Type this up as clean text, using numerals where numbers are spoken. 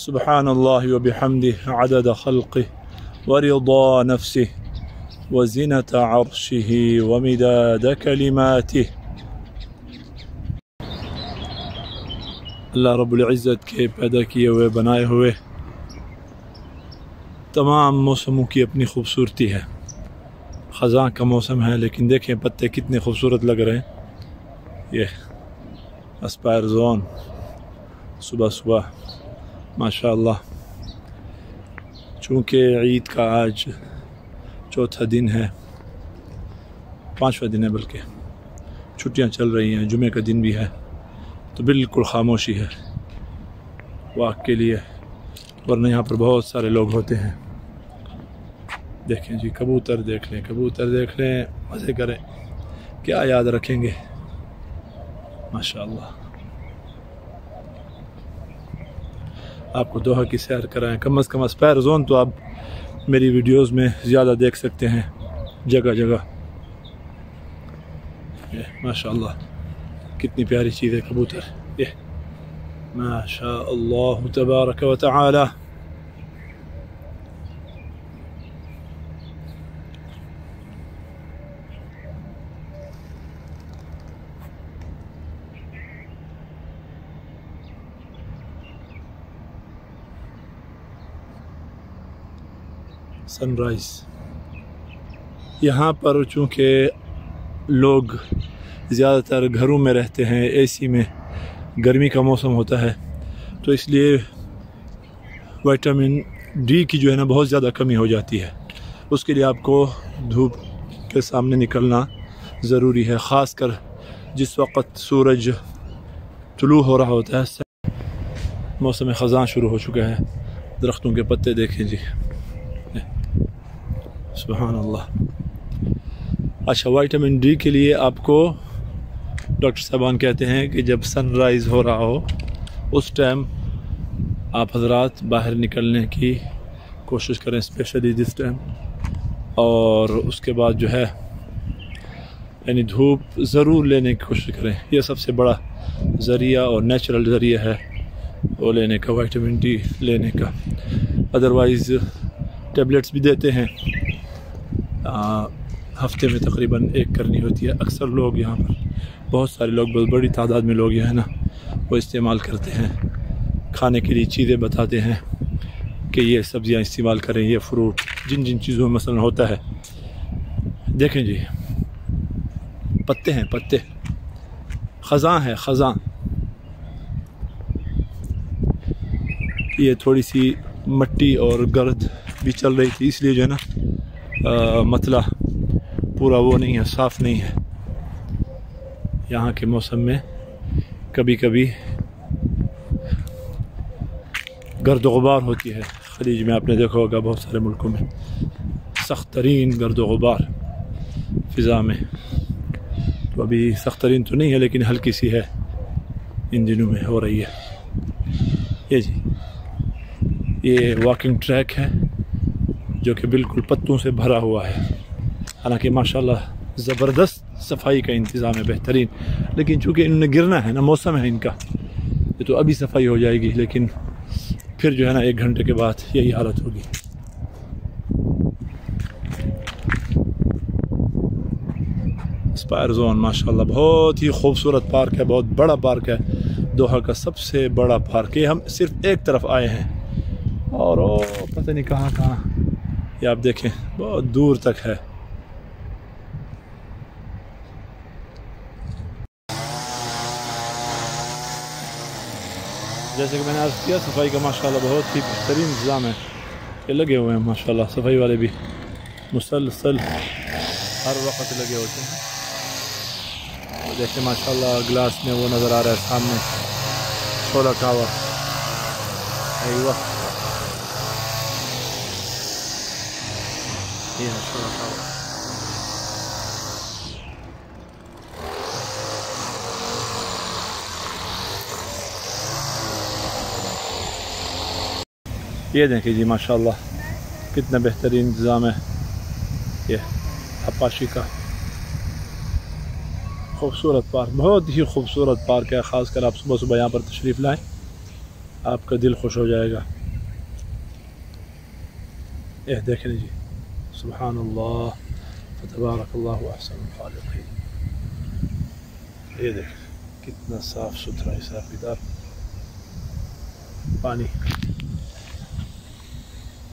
सुब्हानल्लाहि व बिहम्दिही अदद खल्क़िही व रिदा नफ्सिही व ज़ीनत अर्शिही व मिदाद कलिमातिही। अल्लाह रब्बुल इज़्ज़त के पैदा किए हुए बनाए हुए तमाम मौसमों की अपनी खूबसूरती है। ख़ज़ां का मौसम है लेकिन देखें पत्ते कितने खूबसूरत लग रहे हैं। ये एस्पायर जोन सुबह सुबह माशाअल्लाह। चूँकि ईद का आज चौथा दिन है, पाँचवा दिन है, बल्कि छुट्टियां चल रही हैं, जुमे का दिन भी है, तो बिल्कुल खामोशी है वाक़ के लिए, वरना यहाँ पर बहुत सारे लोग होते हैं। देखें जी, कबूतर देख लें, कबूतर देख लें, मज़े करें, क्या याद रखेंगे माशाअल्लाह। आपको दोहा की सैर कराएं, कम अज़ कम एस्पायर जोन तो आप मेरी वीडियोस में ज़्यादा देख सकते हैं, जगह जगह। ये माशाअल्लाह कितनी प्यारी चीज़ है कबूतर, ये माशाअल्लाह तबारक व तआला। सनराइज़ यहाँ पर, चूँकि लोग ज़्यादातर घरों में रहते हैं, एसी में, गर्मी का मौसम होता है, तो इसलिए विटामिन डी की जो है ना बहुत ज़्यादा कमी हो जाती है। उसके लिए आपको धूप के सामने निकलना ज़रूरी है, ख़ासकर जिस वक़्त सूरज तुलू हो रहा होता है। मौसम ख़ज़ां शुरू हो चुका है, दरख्तों के पत्ते देखें जी, सुभान अल्लाह। अच्छा, विटामिन डी के लिए आपको डॉक्टर साहबान कहते हैं कि जब सनराइज़ हो रहा हो उस टाइम आप हजरात बाहर निकलने की कोशिश करें, स्पेशली दिस टाइम। और उसके बाद जो है यानी धूप ज़रूर लेने की कोशिश करें, यह सबसे बड़ा ज़रिया और नेचुरल ज़रिया है वो लेने का, विटामिन डी लेने का। अदरवाइज़ टेबलेट्स भी देते हैं, हफ्ते में तकरीबन एक करनी होती है। अक्सर लोग यहाँ पर, बहुत सारे लोग, बहुत बड़ी तादाद में लोग यहाँ ना वो इस्तेमाल करते हैं। खाने के लिए चीज़ें बताते हैं कि ये सब्ज़ियाँ इस्तेमाल करें, ये फ्रूट, जिन जिन चीज़ों में मसलन होता है। देखें जी, पत्ते हैं, पत्ते, ख़ज़ां है, ख़ज़ां। ये थोड़ी सी मट्टी और गर्द भी चल रही थी, इसलिए जो है ना मतला पूरा वो नहीं है, साफ़ नहीं है। यहाँ के मौसम में कभी कभी गर्द गुबार होती है। खलीज में आपने देखा होगा, बहुत सारे मुल्कों में सख्त तरीन गर्द गुबार फ़िज़ा में। तो अभी सख्त तरीन तो नहीं है, लेकिन हल्की सी है, इन दिनों में हो रही है। ये जी, ये वॉकिंग ट्रैक है जो कि बिल्कुल पत्तों से भरा हुआ है। हालांकि माशाल्लाह ज़बरदस्त सफाई का इंतज़ाम है, बेहतरीन। लेकिन चूँकि इन्होंने गिरना है ना, मौसम है इनका, ये तो अभी सफाई हो जाएगी, लेकिन फिर जो है ना 1 घंटे के बाद यही हालत होगी। एस्पायर जोन माशाल्लाह बहुत ही खूबसूरत पार्क है, बहुत बड़ा पार्क है, दोहा का सबसे बड़ा पार्क। ये हम सिर्फ एक तरफ आए हैं और वो पता नहीं कहाँ कहाँ, ये आप देखें बहुत दूर तक है। जैसे कि मैंने अर्ज़ किया, सफाई का माशाल्लाह बहुत ही बेहतरीन इंतज़ाम है। ये लगे हुए हैं माशाल्लाह, सफाई वाले भी मुसलसल हर वक्त लगे होते हैं। तो देखिए माशाल्लाह, ग्लास में वो नज़र आ रहा है सामने, छोला टावर। अय्वा, ये है छोला टावर। ये देखिए जी माशाल्लाह कितना बेहतरीन इंतज़ाम है। ये अपाशी का खूबसूरत पार्क, बहुत ही खूबसूरत पार्क है। ख़ासकर आप सुबह सुबह यहाँ पर तशरीफ़ लाएँ, आपका दिल खुश हो जाएगा। ये देखें जी, सुभान अल्लाह, तबारकल्लाहु अहसनुल खालिकीन। ये देखें कितना साफ सुथरा हिसाब किताब पानी।